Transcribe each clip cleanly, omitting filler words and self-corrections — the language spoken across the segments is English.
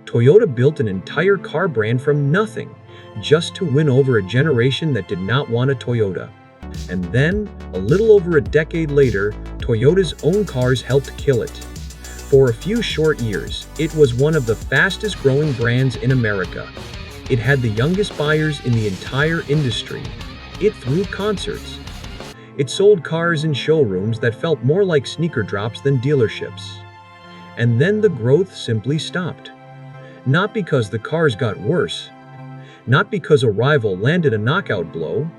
Toyota built an entire car brand from nothing, just to win over a generation that did not want a Toyota. And then, a little over a decade later, Toyota's own cars helped kill it. For a few short years, it was one of the fastest growing brands in America. It had the youngest buyers in the entire industry. It threw concerts. It sold cars in showrooms that felt more like sneaker drops than dealerships. And then the growth simply stopped. Not because the cars got worse, not because a rival landed a knockout blow,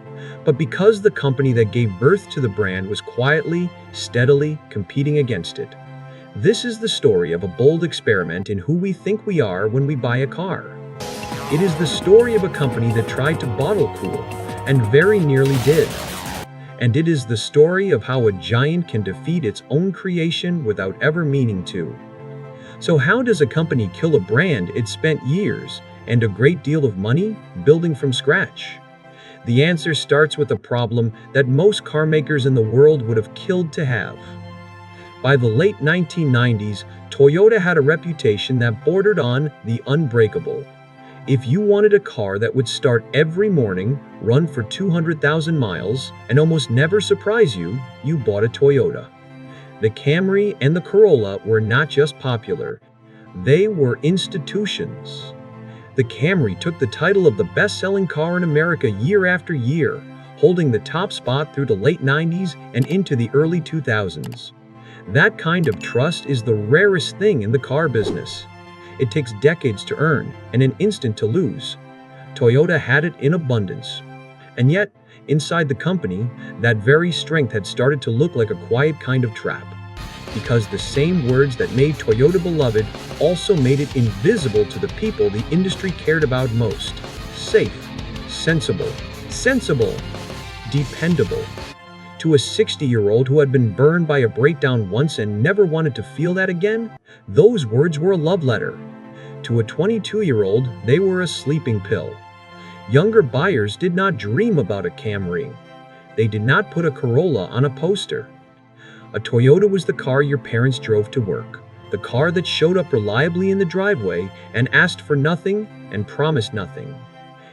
but because the company that gave birth to the brand was quietly, steadily competing against it. This is the story of a bold experiment in who we think we are when we buy a car. It is the story of a company that tried to bottle cool, and very nearly did. And it is the story of how a giant can defeat its own creation without ever meaning to. So how does a company kill a brand it spent years and a great deal of money building from scratch? The answer starts with a problem that most car makers in the world would have killed to have. By the late 1990s, Toyota had a reputation that bordered on the unbreakable. If you wanted a car that would start every morning, run for 200,000 miles, and almost never surprise you, you bought a Toyota. The Camry and the Corolla were not just popular, they were institutions. The Camry took the title of the best-selling car in America year after year, holding the top spot through the late 90s and into the early 2000s. That kind of trust is the rarest thing in the car business. It takes decades to earn and an instant to lose. Toyota had it in abundance. And yet, inside the company, that very strength had started to look like a quiet kind of trap. Because the same words that made Toyota beloved also made it invisible to the people the industry cared about most. Safe, sensible, dependable. To a 60-year-old who had been burned by a breakdown once and never wanted to feel that again, those words were a love letter. To a 22-year-old, they were a sleeping pill. Younger buyers did not dream about a Camry. They did not put a Corolla on a poster. A Toyota was the car your parents drove to work, the car that showed up reliably in the driveway and asked for nothing and promised nothing.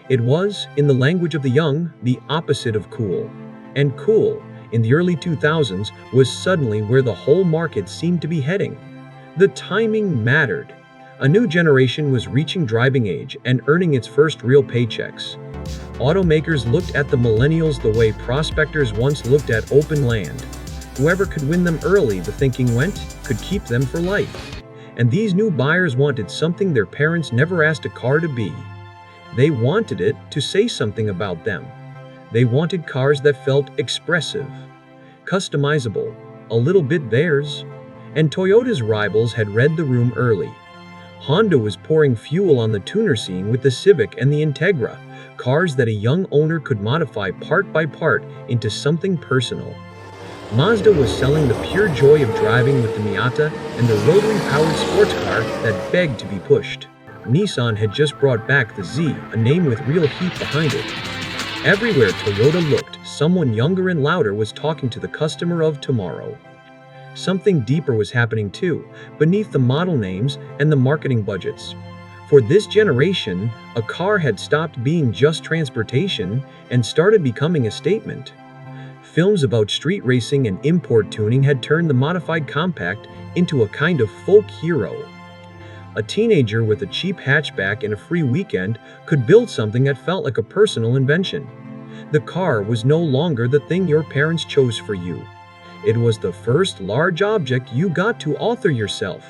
It was, in the language of the young, the opposite of cool. And cool, in the early 2000s, was suddenly where the whole market seemed to be heading. The timing mattered. A new generation was reaching driving age and earning its first real paychecks. Automakers looked at the millennials the way prospectors once looked at open land. Whoever could win them early, the thinking went, could keep them for life. And these new buyers wanted something their parents never asked a car to be. They wanted it to say something about them. They wanted cars that felt expressive, customizable, a little bit theirs. And Toyota's rivals had read the room early. Honda was pouring fuel on the tuner scene with the Civic and the Integra, cars that a young owner could modify part by part into something personal. Mazda was selling the pure joy of driving with the Miata and the rotary-powered sports car that begged to be pushed. Nissan had just brought back the Z, a name with real heat behind it. Everywhere Toyota looked, someone younger and louder was talking to the customer of tomorrow. Something deeper was happening too, beneath the model names and the marketing budgets. For this generation, a car had stopped being just transportation and started becoming a statement. Films about street racing and import tuning had turned the modified compact into a kind of folk hero. A teenager with a cheap hatchback and a free weekend could build something that felt like a personal invention. The car was no longer the thing your parents chose for you. It was the first large object you got to author yourself.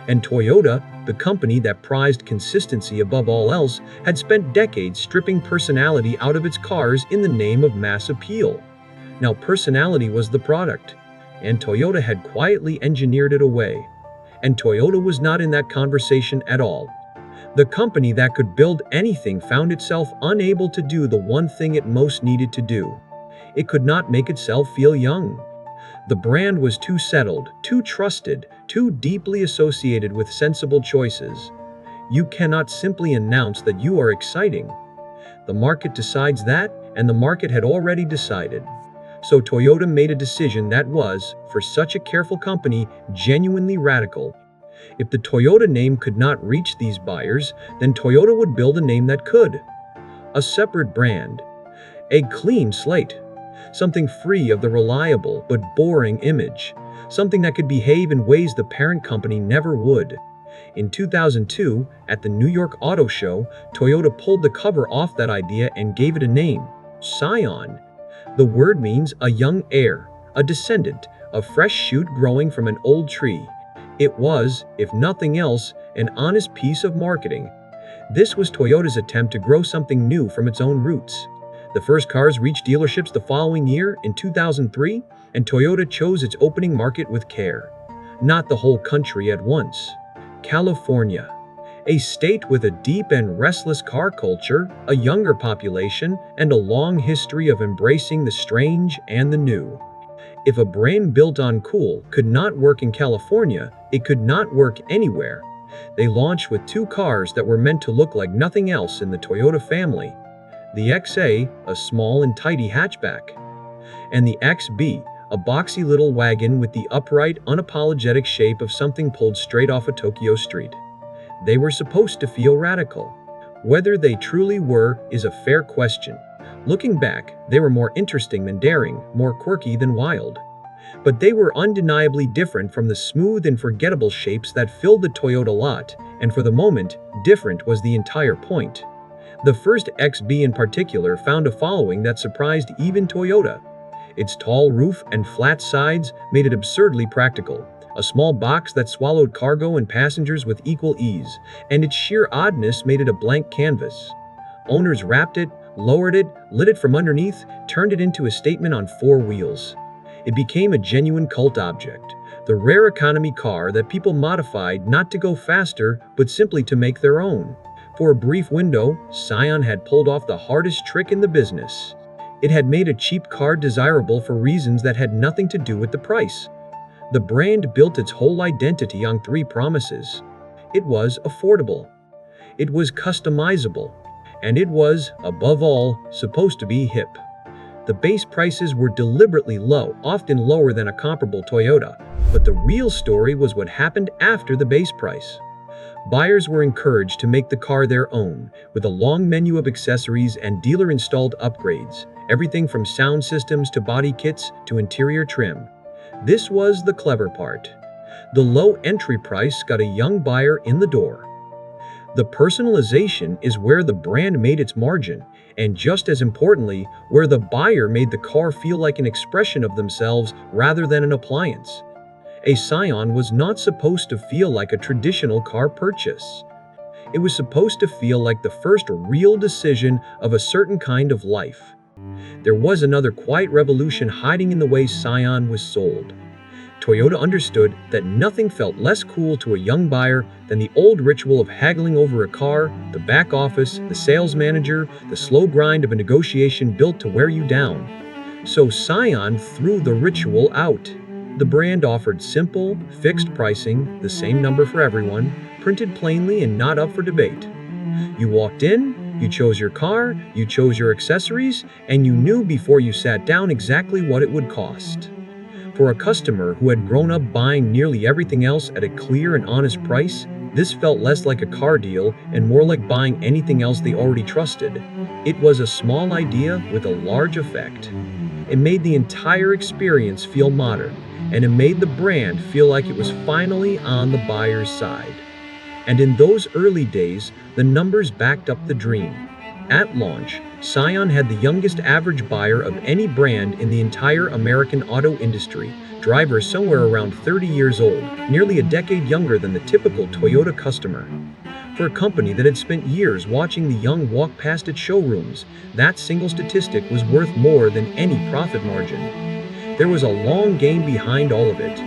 And Toyota, the company that prized consistency above all else, had spent decades stripping personality out of its cars in the name of mass appeal. Now personality was the product, and Toyota had quietly engineered it away. And Toyota was not in that conversation at all. The company that could build anything found itself unable to do the one thing it most needed to do. It could not make itself feel young. The brand was too settled, too trusted, too deeply associated with sensible choices. You cannot simply announce that you are exciting. The market decides that, and the market had already decided. So Toyota made a decision that was, for such a careful company, genuinely radical. If the Toyota name could not reach these buyers, then Toyota would build a name that could. A separate brand, a clean slate, something free of the reliable but boring image, something that could behave in ways the parent company never would. In 2002, at the New York Auto Show, Toyota pulled the cover off that idea and gave it a name, Scion. The word means a young heir, a descendant, a fresh shoot growing from an old tree. It was, if nothing else, an honest piece of marketing. This was Toyota's attempt to grow something new from its own roots. The first cars reached dealerships the following year, in 2003, and Toyota chose its opening market with care. Not the whole country at once. California, a state with a deep and restless car culture, a younger population, and a long history of embracing the strange and the new. If a brand built on cool could not work in California, it could not work anywhere. They launched with two cars that were meant to look like nothing else in the Toyota family. The XA, a small and tidy hatchback, and the XB, a boxy little wagon with the upright, unapologetic shape of something pulled straight off a Tokyo street. They were supposed to feel radical. Whether they truly were is a fair question. Looking back, they were more interesting than daring, more quirky than wild. But they were undeniably different from the smooth and forgettable shapes that filled the Toyota lot, and for the moment, different was the entire point. The first XB in particular found a following that surprised even Toyota. Its tall roof and flat sides made it absurdly practical, a small box that swallowed cargo and passengers with equal ease, and its sheer oddness made it a blank canvas. Owners wrapped it, lowered it, lit it from underneath, turned it into a statement on four wheels. It became a genuine cult object, the rare economy car that people modified not to go faster, but simply to make their own. For a brief window, Scion had pulled off the hardest trick in the business. It had made a cheap car desirable for reasons that had nothing to do with the price. The brand built its whole identity on three promises. It was affordable. It was customizable. And it was, above all, supposed to be hip. The base prices were deliberately low, often lower than a comparable Toyota, but the real story was what happened after the base price. Buyers were encouraged to make the car their own, with a long menu of accessories and dealer-installed upgrades, everything from sound systems to body kits to interior trim. This was the clever part. The low entry price got a young buyer in the door. The personalization is where the brand made its margin, and just as importantly, where the buyer made the car feel like an expression of themselves rather than an appliance. A Scion was not supposed to feel like a traditional car purchase. It was supposed to feel like the first real decision of a certain kind of life. There was another quiet revolution hiding in the way Scion was sold. Toyota understood that nothing felt less cool to a young buyer than the old ritual of haggling over a car, the back office, the sales manager, the slow grind of a negotiation built to wear you down. So Scion threw the ritual out. The brand offered simple, fixed pricing, the same number for everyone, printed plainly and not up for debate. You walked in, you chose your car, you chose your accessories, and you knew before you sat down exactly what it would cost. For a customer who had grown up buying nearly everything else at a clear and honest price, this felt less like a car deal and more like buying anything else they already trusted. It was a small idea with a large effect. It made the entire experience feel modern, and it made the brand feel like it was finally on the buyer's side. And in those early days, the numbers backed up the dream. At launch, Scion had the youngest average buyer of any brand in the entire American auto industry, drivers somewhere around 30 years old, nearly a decade younger than the typical Toyota customer. For a company that had spent years watching the young walk past its showrooms, that single statistic was worth more than any profit margin. There was a long game behind all of it.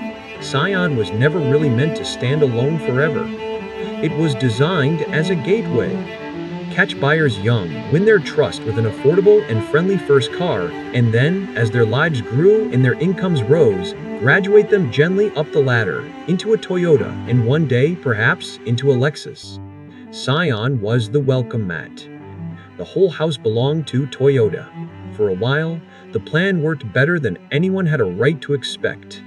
Scion was never really meant to stand alone forever. It was designed as a gateway. Catch buyers young, win their trust with an affordable and friendly first car, and then, as their lives grew and their incomes rose, graduate them gently up the ladder, into a Toyota, and one day, perhaps, into a Lexus. Scion was the welcome mat. The whole house belonged to Toyota. For a while, the plan worked better than anyone had a right to expect.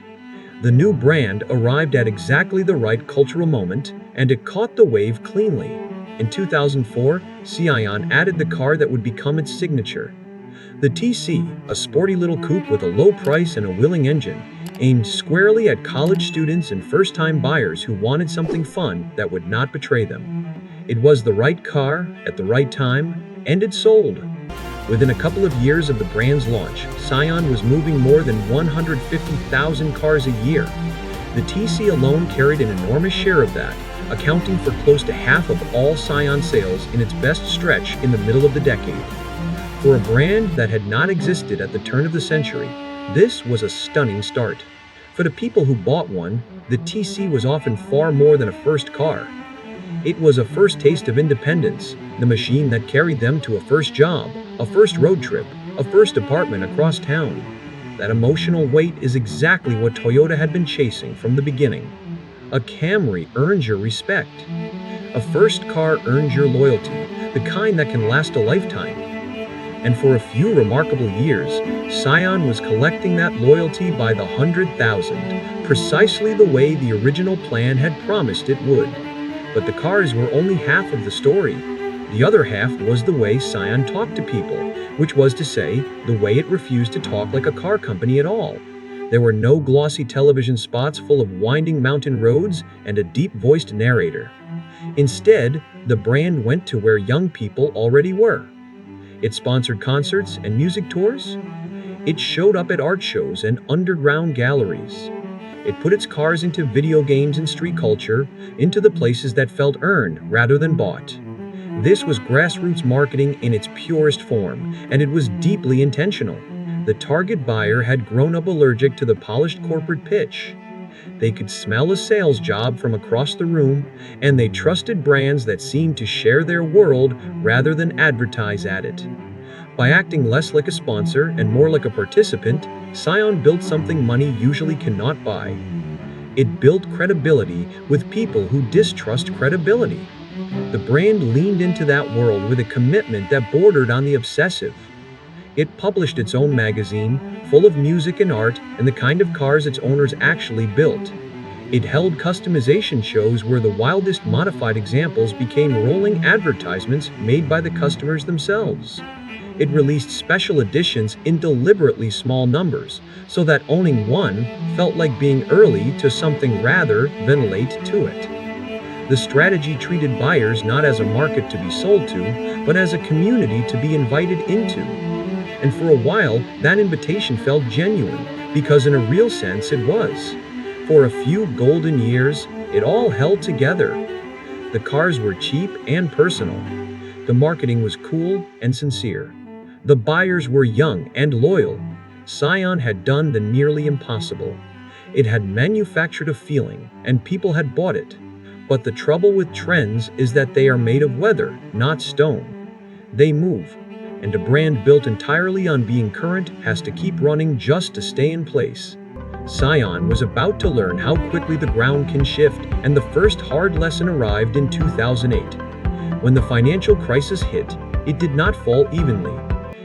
The new brand arrived at exactly the right cultural moment, and it caught the wave cleanly. In 2004, Scion added the car that would become its signature. The TC, a sporty little coupe with a low price and a willing engine, aimed squarely at college students and first-time buyers who wanted something fun that would not betray them. It was the right car, at the right time, and it sold. Within a couple of years of the brand's launch, Scion was moving more than 150,000 cars a year. The TC alone carried an enormous share of that, accounting for close to half of all Scion sales in its best stretch in the middle of the decade. For a brand that had not existed at the turn of the century, this was a stunning start. For the people who bought one, the TC was often far more than a first car. It was a first taste of independence, the machine that carried them to a first job, a first road trip, a first apartment across town. That emotional weight is exactly what Toyota had been chasing from the beginning. A Camry earns your respect. A first car earns your loyalty, the kind that can last a lifetime. And for a few remarkable years, Scion was collecting that loyalty by the 100,000, precisely the way the original plan had promised it would. But the cars were only half of the story. The other half was the way Scion talked to people, which was to say, the way it refused to talk like a car company at all. There were no glossy television spots full of winding mountain roads and a deep-voiced narrator. Instead, the brand went to where young people already were. It sponsored concerts and music tours. It showed up at art shows and underground galleries. It put its cars into video games and street culture, into the places that felt earned rather than bought. This was grassroots marketing in its purest form, and it was deeply intentional. The target buyer had grown up allergic to the polished corporate pitch. They could smell a sales job from across the room, and they trusted brands that seemed to share their world rather than advertise at it. By acting less like a sponsor and more like a participant, Scion built something money usually cannot buy. It built credibility with people who distrust credibility. The brand leaned into that world with a commitment that bordered on the obsessive. It published its own magazine, full of music and art and the kind of cars its owners actually built. It held customization shows where the wildest modified examples became rolling advertisements made by the customers themselves. It released special editions in deliberately small numbers, so that owning one felt like being early to something rather than late to it. The strategy treated buyers not as a market to be sold to, but as a community to be invited into. And for a while, that invitation felt genuine, because in a real sense it was. For a few golden years, it all held together. The cars were cheap and personal. The marketing was cool and sincere. The buyers were young and loyal. Scion had done the nearly impossible. It had manufactured a feeling, and people had bought it. But the trouble with trends is that they are made of weather, not stone. They move, and a brand built entirely on being current has to keep running just to stay in place. Scion was about to learn how quickly the ground can shift, and the first hard lesson arrived in 2008. When the financial crisis hit, it did not fall evenly.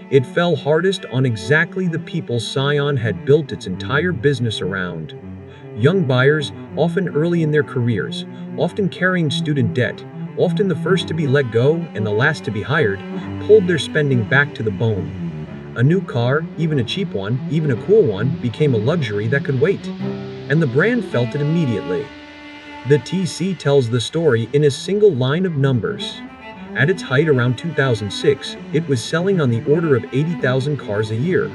It fell hardest on exactly the people Scion had built its entire business around. Young buyers, often early in their careers, often carrying student debt, often the first to be let go and the last to be hired, pulled their spending back to the bone. A new car, even a cheap one, even a cool one, became a luxury that could wait. And the brand felt it immediately. The TC tells the story in a single line of numbers. At its height around 2006, it was selling on the order of 80,000 cars a year.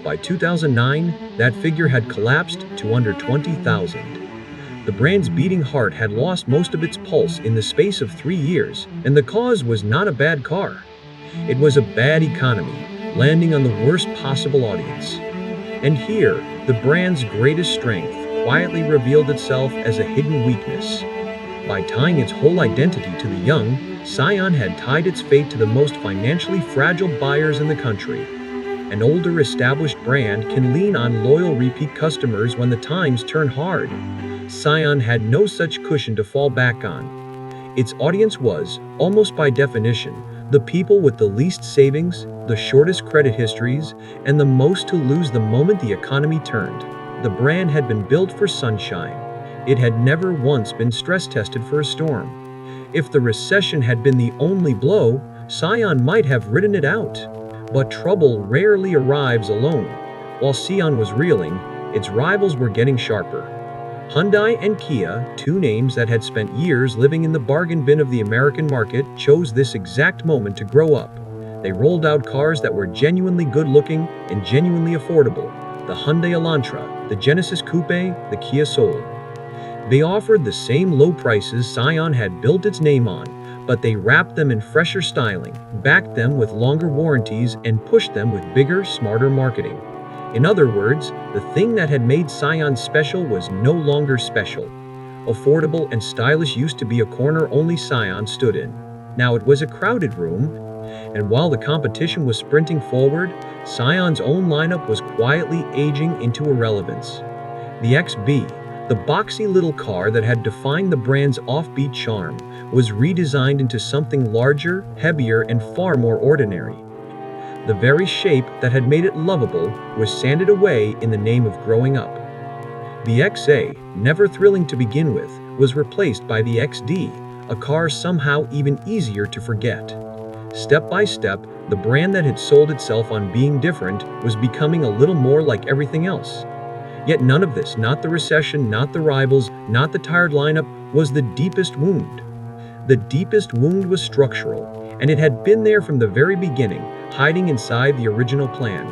By 2009, that figure had collapsed to under 20,000. The brand's beating heart had lost most of its pulse in the space of 3 years, and the cause was not a bad car. It was a bad economy, landing on the worst possible audience. And here, the brand's greatest strength quietly revealed itself as a hidden weakness. By tying its whole identity to the young, Scion had tied its fate to the most financially fragile buyers in the country. An older established brand can lean on loyal repeat customers when the times turn hard. Scion had no such cushion to fall back on. Its audience was, almost by definition, the people with the least savings, the shortest credit histories, and the most to lose the moment the economy turned. The brand had been built for sunshine. It had never once been stress tested for a storm. If the recession had been the only blow, Scion might have ridden it out. But trouble rarely arrives alone. While Scion was reeling, its rivals were getting sharper. Hyundai and Kia, two names that had spent years living in the bargain bin of the American market, chose this exact moment to grow up. They rolled out cars that were genuinely good-looking and genuinely affordable. The Hyundai Elantra, the Genesis Coupe, the Kia Soul. They offered the same low prices Scion had built its name on, but they wrapped them in fresher styling, backed them with longer warranties, and pushed them with bigger, smarter marketing. In other words, the thing that had made Scion special was no longer special. Affordable and stylish used to be a corner only Scion stood in. Now it was a crowded room, and while the competition was sprinting forward, Scion's own lineup was quietly aging into irrelevance. The XB, the boxy little car that had defined the brand's offbeat charm, was redesigned into something larger, heavier, and far more ordinary. The very shape that had made it lovable was sanded away in the name of growing up. The XA, never thrilling to begin with, was replaced by the XD, a car somehow even easier to forget. Step by step, the brand that had sold itself on being different was becoming a little more like everything else. Yet none of this, not the recession, not the rivals, not the tired lineup, was the deepest wound. The deepest wound was structural, and it had been there from the very beginning, hiding inside the original plan.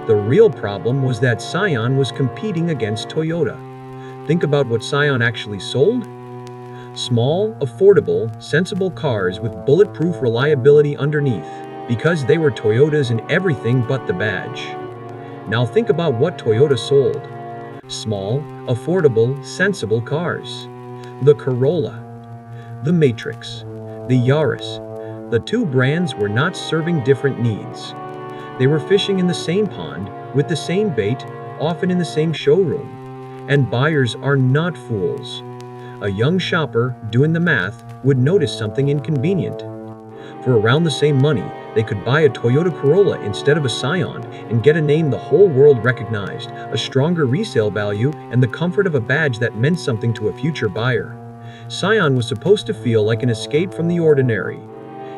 The real problem was that Scion was competing against Toyota. Think about what Scion actually sold. Small, affordable, sensible cars with bulletproof reliability underneath, because they were Toyotas in everything but the badge. Now think about what Toyota sold. Small, affordable, sensible cars. The Corolla, the Matrix, the Yaris. The two brands were not serving different needs. They were fishing in the same pond, with the same bait, often in the same showroom. And buyers are not fools. A young shopper, doing the math, would notice something inconvenient. For around the same money, they could buy a Toyota Corolla instead of a Scion and get a name the whole world recognized, a stronger resale value, and the comfort of a badge that meant something to a future buyer. Scion was supposed to feel like an escape from the ordinary.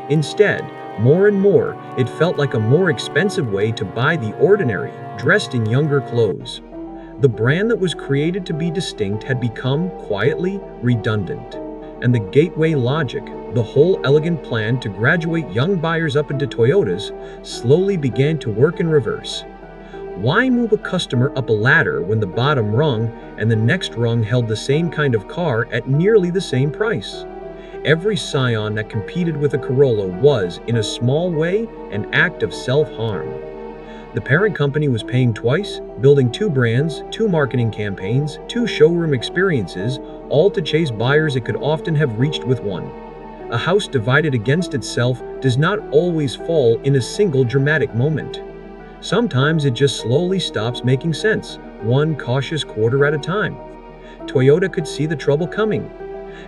Instead, more and more, it felt like a more expensive way to buy the ordinary, dressed in younger clothes. The brand that was created to be distinct had become, quietly, redundant. And the gateway logic, the whole elegant plan to graduate young buyers up into Toyotas, slowly began to work in reverse. Why move a customer up a ladder when the bottom rung and the next rung held the same kind of car at nearly the same price? Every Scion that competed with a Corolla was, in a small way, an act of self-harm. The parent company was paying twice, building two brands, two marketing campaigns, two showroom experiences, all to chase buyers it could often have reached with one. A house divided against itself does not always fall in a single dramatic moment. Sometimes it just slowly stops making sense, one cautious quarter at a time. Toyota could see the trouble coming,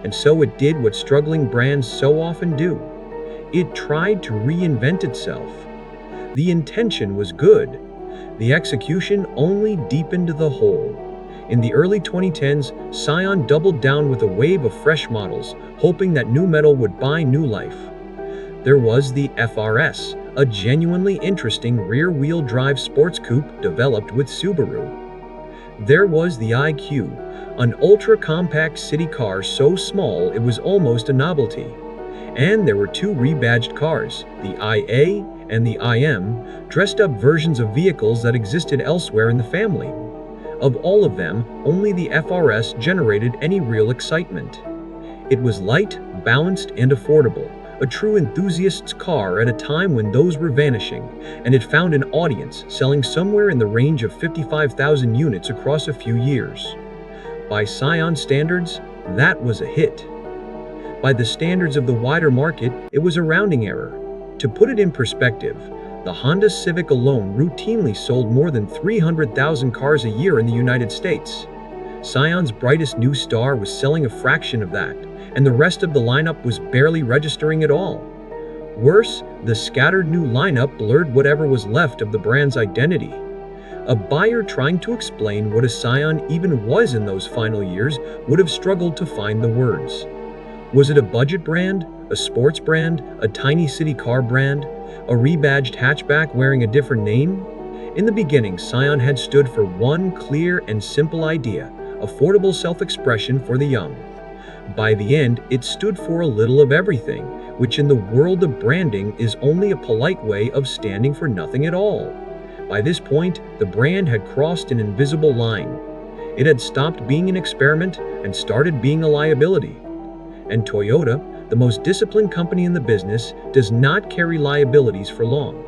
and so it did what struggling brands so often do. It tried to reinvent itself. The intention was good. The execution only deepened the hole. In the early 2010s, Scion doubled down with a wave of fresh models, hoping that new metal would buy new life. There was the FRS, a genuinely interesting rear-wheel drive sports coupe developed with Subaru. There was the IQ, an ultra-compact city car so small it was almost a novelty. And there were two rebadged cars, the IA and the IM, dressed-up versions of vehicles that existed elsewhere in the family. Of all of them, only the FRS generated any real excitement. It was light, balanced, and affordable, a true enthusiast's car at a time when those were vanishing, and it found an audience, selling somewhere in the range of 55,000 units across a few years. By Scion standards, that was a hit. By the standards of the wider market, it was a rounding error. To put it in perspective, the Honda Civic alone routinely sold more than 300,000 cars a year in the United States. Scion's brightest new star was selling a fraction of that, and the rest of the lineup was barely registering at all. Worse, the scattered new lineup blurred whatever was left of the brand's identity. A buyer trying to explain what a Scion even was in those final years would have struggled to find the words. Was it a budget brand, a sports brand, a tiny city car brand, a rebadged hatchback wearing a different name? In the beginning, Scion had stood for one clear and simple idea: affordable self-expression for the young. By the end, it stood for a little of everything, which in the world of branding is only a polite way of standing for nothing at all. By this point, the brand had crossed an invisible line. It had stopped being an experiment and started being a liability. And Toyota, the most disciplined company in the business, does not carry liabilities for long.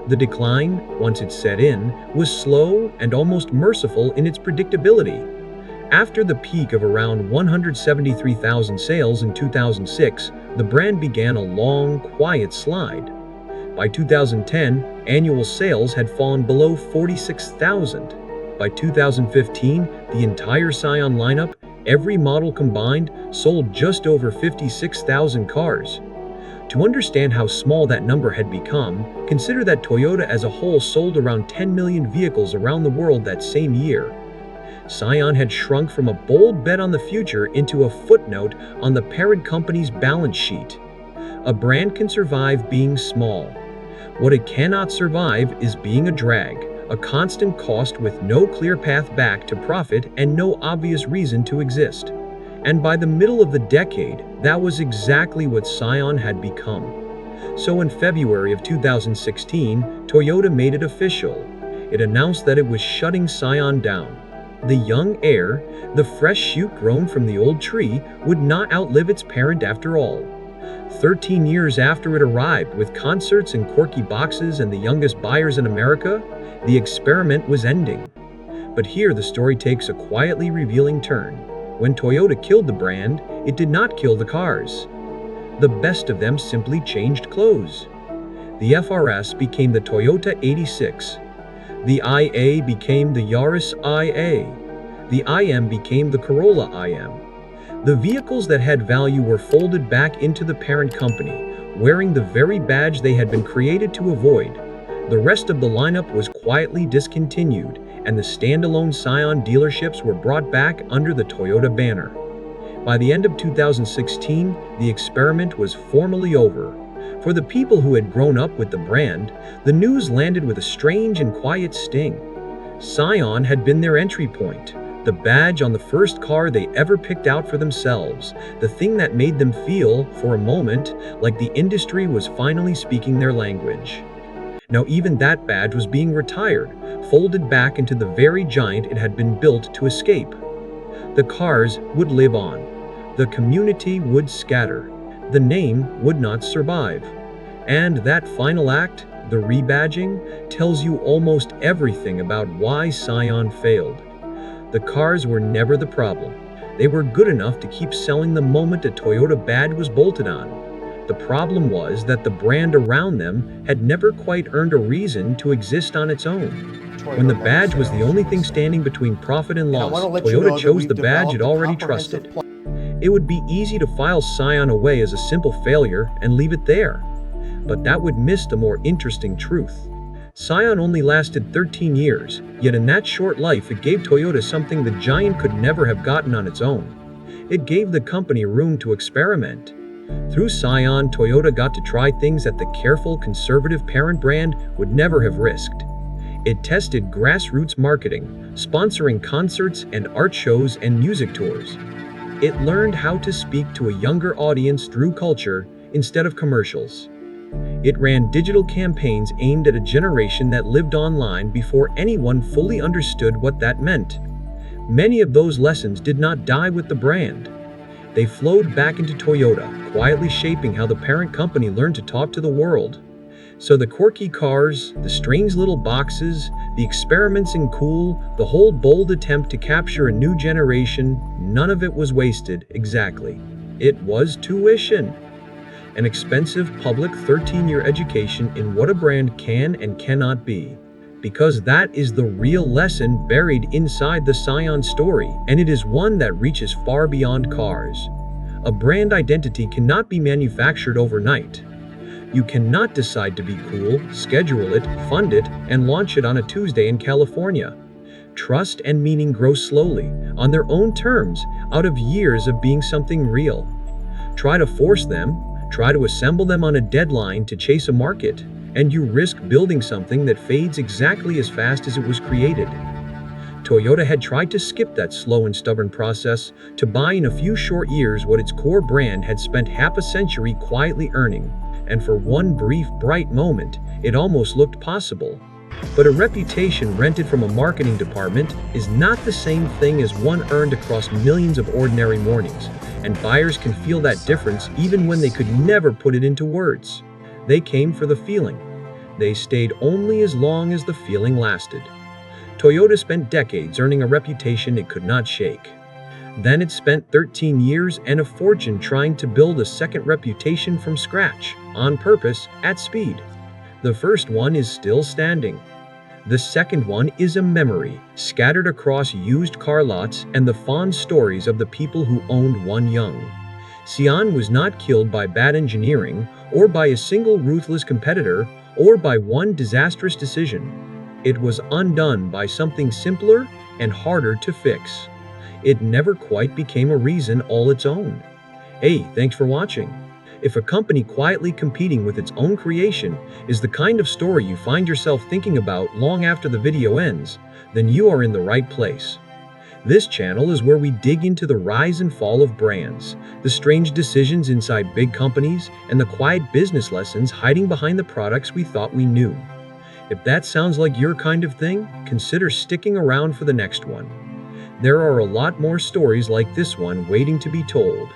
The decline, once it set in, was slow and almost merciful in its predictability. After the peak of around 173,000 sales in 2006, the brand began a long, quiet slide. By 2010, annual sales had fallen below 46,000. By 2015, the entire Scion lineup, every model combined, sold just over 56,000 cars. To understand how small that number had become, consider that Toyota as a whole sold around 10 million vehicles around the world that same year. Scion had shrunk from a bold bet on the future into a footnote on the parent company's balance sheet. A brand can survive being small. What it cannot survive is being a drag, a constant cost with no clear path back to profit and no obvious reason to exist. And by the middle of the decade, that was exactly what Scion had become. So in February of 2016, Toyota made it official. It announced that it was shutting Scion down. The young heir, the fresh shoot grown from the old tree, would not outlive its parent after all. 13 years after it arrived with concerts and quirky boxes and the youngest buyers in America, the experiment was ending. But here the story takes a quietly revealing turn. When Toyota killed the brand, it did not kill the cars. The best of them simply changed clothes. The FRS became the Toyota 86. The IA became the Yaris IA. The IM became the Corolla IM. The vehicles that had value were folded back into the parent company, wearing the very badge they had been created to avoid. The rest of the lineup was quietly discontinued, and the standalone Scion dealerships were brought back under the Toyota banner. By the end of 2016, the experiment was formally over. For the people who had grown up with the brand, the news landed with a strange and quiet sting. Scion had been their entry point, the badge on the first car they ever picked out for themselves, the thing that made them feel, for a moment, like the industry was finally speaking their language. Now even that badge was being retired, folded back into the very giant it had been built to escape. The cars would live on. The community would scatter. The name would not survive. And that final act, the rebadging, tells you almost everything about why Scion failed. The cars were never the problem. They were good enough to keep selling the moment a Toyota badge was bolted on. The problem was that the brand around them had never quite earned a reason to exist on its own. When the badge was the only thing standing between profit and loss, Toyota chose the badge it already trusted. It would be easy to file Scion away as a simple failure and leave it there. But that would miss the more interesting truth. Scion only lasted 13 years, yet in that short life it gave Toyota something the giant could never have gotten on its own. It gave the company room to experiment. Through Scion, Toyota got to try things that the careful, conservative parent brand would never have risked. It tested grassroots marketing, sponsoring concerts and art shows and music tours. It learned how to speak to a younger audience through culture instead of commercials. It ran digital campaigns aimed at a generation that lived online before anyone fully understood what that meant. Many of those lessons did not die with the brand. They flowed back into Toyota, quietly shaping how the parent company learned to talk to the world. So the quirky cars, the strange little boxes, the experiments in cool, the whole bold attempt to capture a new generation, none of it was wasted, exactly. It was tuition. An expensive public 13-year education in what a brand can and cannot be. Because that is the real lesson buried inside the Scion story, and it is one that reaches far beyond cars. A brand identity cannot be manufactured overnight. You cannot decide to be cool, schedule it, fund it, and launch it on a Tuesday in California. Trust and meaning grow slowly, on their own terms, out of years of being something real. Try to force them, try to assemble them on a deadline to chase a market, and you risk building something that fades exactly as fast as it was created. Toyota had tried to skip that slow and stubborn process to buy in a few short years what its core brand had spent half a century quietly earning, and for one brief, bright moment, it almost looked possible. But a reputation rented from a marketing department is not the same thing as one earned across millions of ordinary mornings, and buyers can feel that difference even when they could never put it into words. They came for the feeling. They stayed only as long as the feeling lasted. Toyota spent decades earning a reputation it could not shake. Then it spent 13 years and a fortune trying to build a second reputation from scratch, on purpose, at speed. The first one is still standing. The second one is a memory, scattered across used car lots and the fond stories of the people who owned one young. Scion was not killed by bad engineering, or by a single ruthless competitor, or by one disastrous decision. It was undone by something simpler and harder to fix. It never quite became a reason all its own. Hey, thanks for watching. If a company quietly competing with its own creation is the kind of story you find yourself thinking about long after the video ends, then you are in the right place. This channel is where we dig into the rise and fall of brands, the strange decisions inside big companies, and the quiet business lessons hiding behind the products we thought we knew. If that sounds like your kind of thing, consider sticking around for the next one. There are a lot more stories like this one waiting to be told.